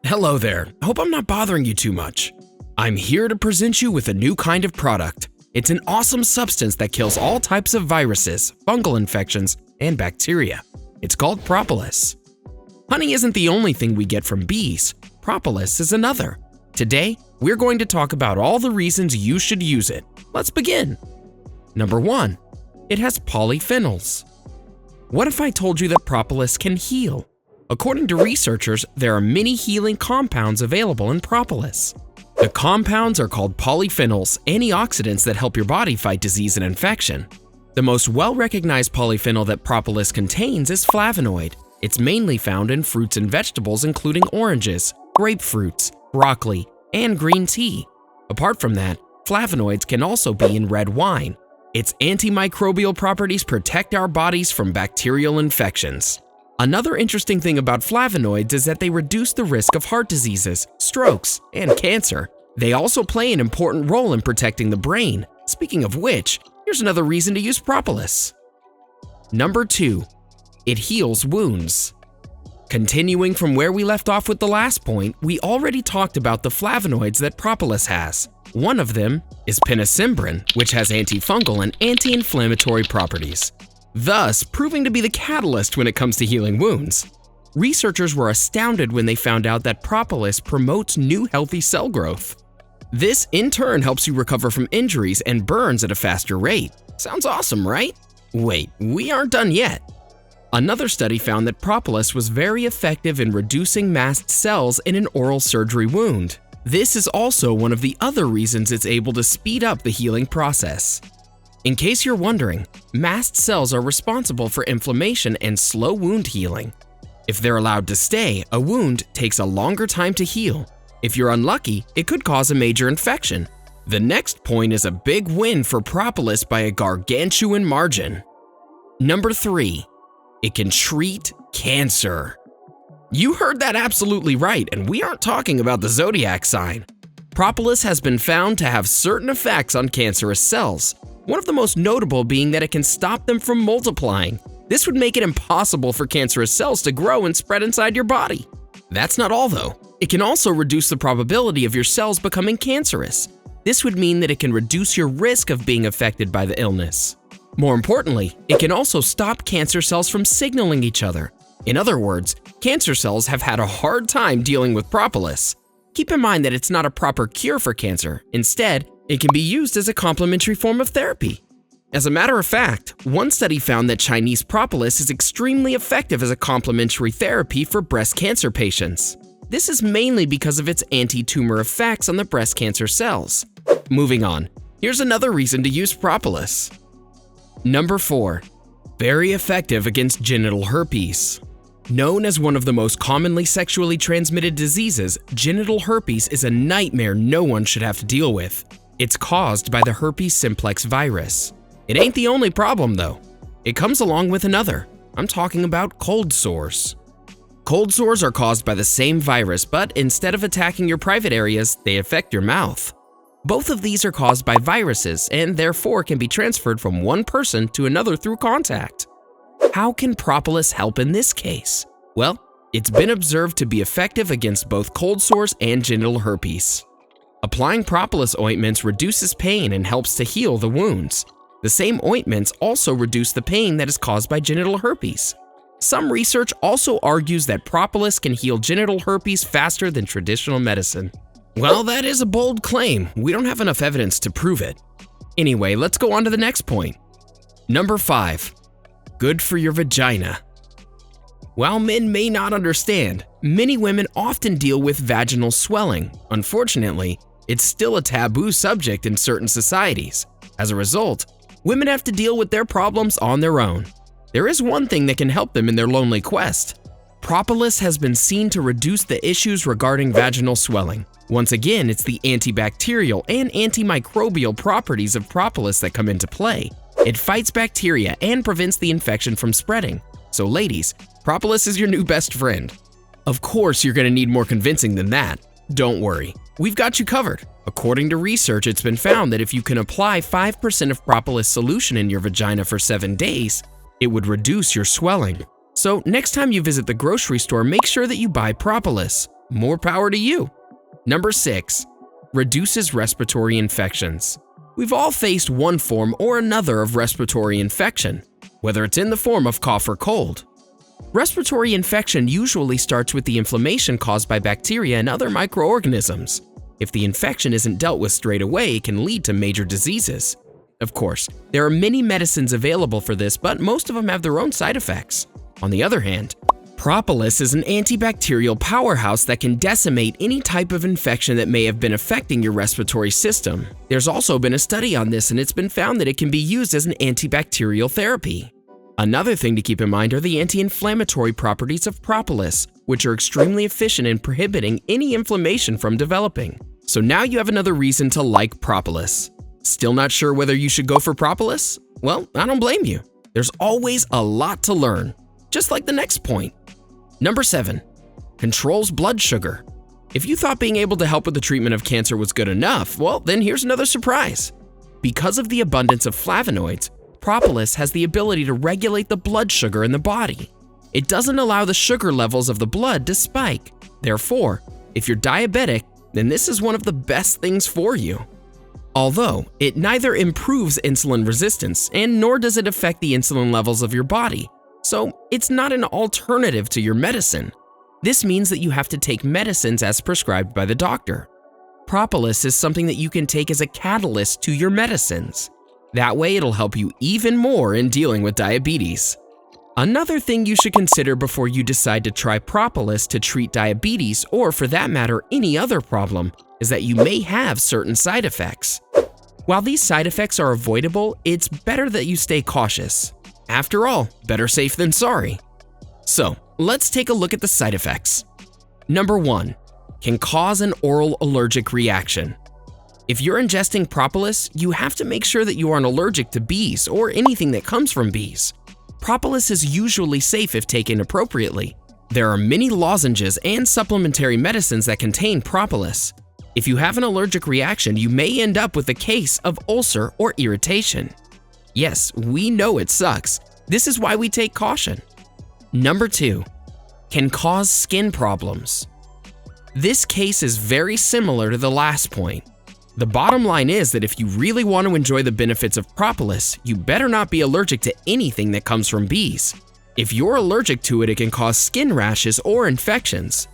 Hello there, hope I'm not bothering you too much. I'm here to present you with a new kind of product. It's an awesome substance that kills all types of viruses, fungal infections, and bacteria. It's called Propolis. Honey isn't the only thing we get from bees. Propolis is another. Today, we're going to talk about all the reasons you should use it. Let's begin. Number 1. It has polyphenols. What if I told you that Propolis can heal? According to researchers, there are many healing compounds available in Propolis. The compounds are called polyphenols, antioxidants that help your body fight disease and infection. The most well-recognized polyphenol that Propolis contains is flavonoid. It's mainly found in fruits and vegetables including oranges, grapefruits, broccoli, and green tea. Apart from that, flavonoids can also be in red wine. Its antimicrobial properties protect our bodies from bacterial infections. Another interesting thing about flavonoids is that they reduce the risk of heart diseases, strokes, and cancer. They also play an important role in protecting the brain. Speaking of which, here's another reason to use Propolis. Number 2. It heals wounds. Continuing from where we left off with the last point, we already talked about the flavonoids that Propolis has. One of them is pinocembrin, which has anti-fungal and anti-inflammatory properties, thus proving to be the catalyst when it comes to healing wounds. Researchers were astounded when they found out that Propolis promotes new healthy cell growth. This in turn helps you recover from injuries and burns at a faster rate. Sounds awesome, right? Wait, we aren't done yet. Another study found that Propolis was very effective in reducing mast cells in an oral surgery wound. This is also one of the other reasons it's able to speed up the healing process. In case you're wondering, mast cells are responsible for inflammation and slow wound healing. If they're allowed to stay, a wound takes a longer time to heal. If you're unlucky, it could cause a major infection. The next point is a big win for Propolis by a gargantuan margin. Number 3. It can treat cancer. You heard that absolutely right, and we aren't talking about the zodiac sign. Propolis has been found to have certain effects on cancerous cells. One of the most notable being that it can stop them from multiplying. This would make it impossible for cancerous cells to grow and spread inside your body. That's not all though. It can also reduce the probability of your cells becoming cancerous. This would mean that it can reduce your risk of being affected by the illness. More importantly, it can also stop cancer cells from signaling each other. In other words, cancer cells have had a hard time dealing with Propolis. Keep in mind that it's not a proper cure for cancer. Instead, it can be used as a complementary form of therapy. As a matter of fact, one study found that Chinese Propolis is extremely effective as a complementary therapy for breast cancer patients. This is mainly because of its anti-tumor effects on the breast cancer cells. Moving on, here's another reason to use Propolis. Number 4. Very effective against genital herpes. Known as one of the most commonly sexually transmitted diseases, genital herpes is a nightmare no one should have to deal with. It's caused by the herpes simplex virus. It ain't the only problem though. It comes along with another. I'm talking about cold sores. Cold sores are caused by the same virus, but instead of attacking your private areas, they affect your mouth. Both of these are caused by viruses and therefore can be transferred from one person to another through contact. How can Propolis help in this case? Well, it's been observed to be effective against both cold sores and genital herpes. Applying Propolis ointments reduces pain and helps to heal the wounds. The same ointments also reduce the pain that is caused by genital herpes. Some research also argues that Propolis can heal genital herpes faster than traditional medicine. Well, that is a bold claim. We don't have enough evidence to prove it. Anyway, let's go on to the next point. Number 5. Good for your vagina. While men may not understand, many women often deal with vaginal swelling. Unfortunately, it's still a taboo subject in certain societies. As a result, women have to deal with their problems on their own. There is one thing that can help them in their lonely quest. Propolis has been seen to reduce the issues regarding vaginal swelling. Once again, it's the antibacterial and antimicrobial properties of Propolis that come into play. It fights bacteria and prevents the infection from spreading. So ladies, Propolis is your new best friend. Of course, you're going to need more convincing than that. Don't worry, we've got you covered. According to research, it's been found that if you can apply 5% of Propolis solution in your vagina for 7 days, it would reduce your swelling. So next time you visit the grocery store, make sure that you buy Propolis. More power to you. Number 6. Reduces respiratory infections. We've all faced one form or another of respiratory infection, whether it's in the form of cough or cold. Respiratory infection usually starts with the inflammation caused by bacteria and other microorganisms. If the infection isn't dealt with straight away, it can lead to major diseases. Of course, there are many medicines available for this, but most of them have their own side effects. On the other hand, Propolis is an antibacterial powerhouse that can decimate any type of infection that may have been affecting your respiratory system. There's also been a study on this, and it's been found that it can be used as an antibacterial therapy. Another thing to keep in mind are the anti-inflammatory properties of Propolis, which are extremely efficient in prohibiting any inflammation from developing. So now you have another reason to like Propolis. Still not sure whether you should go for Propolis? Well, I don't blame you. There's always a lot to learn, just like the next point. Number 7. Controls blood sugar. If you thought being able to help with the treatment of cancer was good enough, well, then here's another surprise. Because of the abundance of flavonoids, Propolis has the ability to regulate the blood sugar in the body. It doesn't allow the sugar levels of the blood to spike. Therefore, if you're diabetic, then this is one of the best things for you. Although, it neither improves insulin resistance and nor does it affect the insulin levels of your body. So, it's not an alternative to your medicine. This means that you have to take medicines as prescribed by the doctor. Propolis is something that you can take as a catalyst to your medicines. That way, it'll help you even more in dealing with diabetes. Another thing you should consider before you decide to try Propolis to treat diabetes, or for that matter, any other problem, is that you may have certain side effects. While these side effects are avoidable, it's better that you stay cautious. After all, better safe than sorry. So, let's take a look at the side effects. Number 1. Can cause an oral allergic reaction. If you're ingesting Propolis, you have to make sure that you aren't allergic to bees or anything that comes from bees. Propolis is usually safe if taken appropriately. There are many lozenges and supplementary medicines that contain Propolis. If you have an allergic reaction, you may end up with a case of ulcer or irritation. Yes, we know it sucks. This is why we take caution. Number 2. Can cause skin problems. This case is very similar to the last point. The bottom line is that if you really want to enjoy the benefits of Propolis, you better not be allergic to anything that comes from bees. If you're allergic to it, it can cause skin rashes or infections.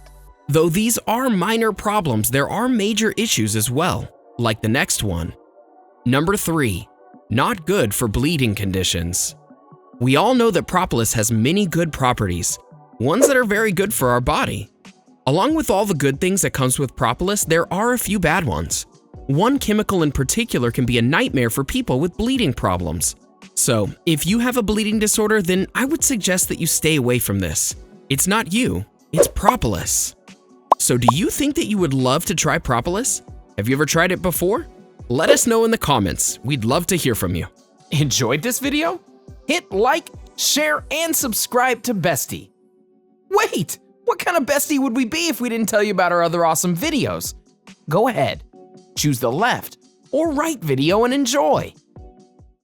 Though these are minor problems, there are major issues as well, like the next one. Number 3. Not good for bleeding conditions. We all know that Propolis has many good properties, ones that are very good for our body. Along with all the good things that comes with Propolis, there are a few bad ones. One chemical in particular can be a nightmare for people with bleeding problems. So, if you have a bleeding disorder, then I would suggest that you stay away from this. It's not you, it's Propolis. So do you think that you would love to try Propolis? Have you ever tried it before? Let us know in the comments. We'd love to hear from you. Enjoyed this video? Hit like, share, and subscribe to Bestie. Wait, what kind of Bestie would we be if we didn't tell you about our other awesome videos? Go ahead, choose the left or right video and enjoy.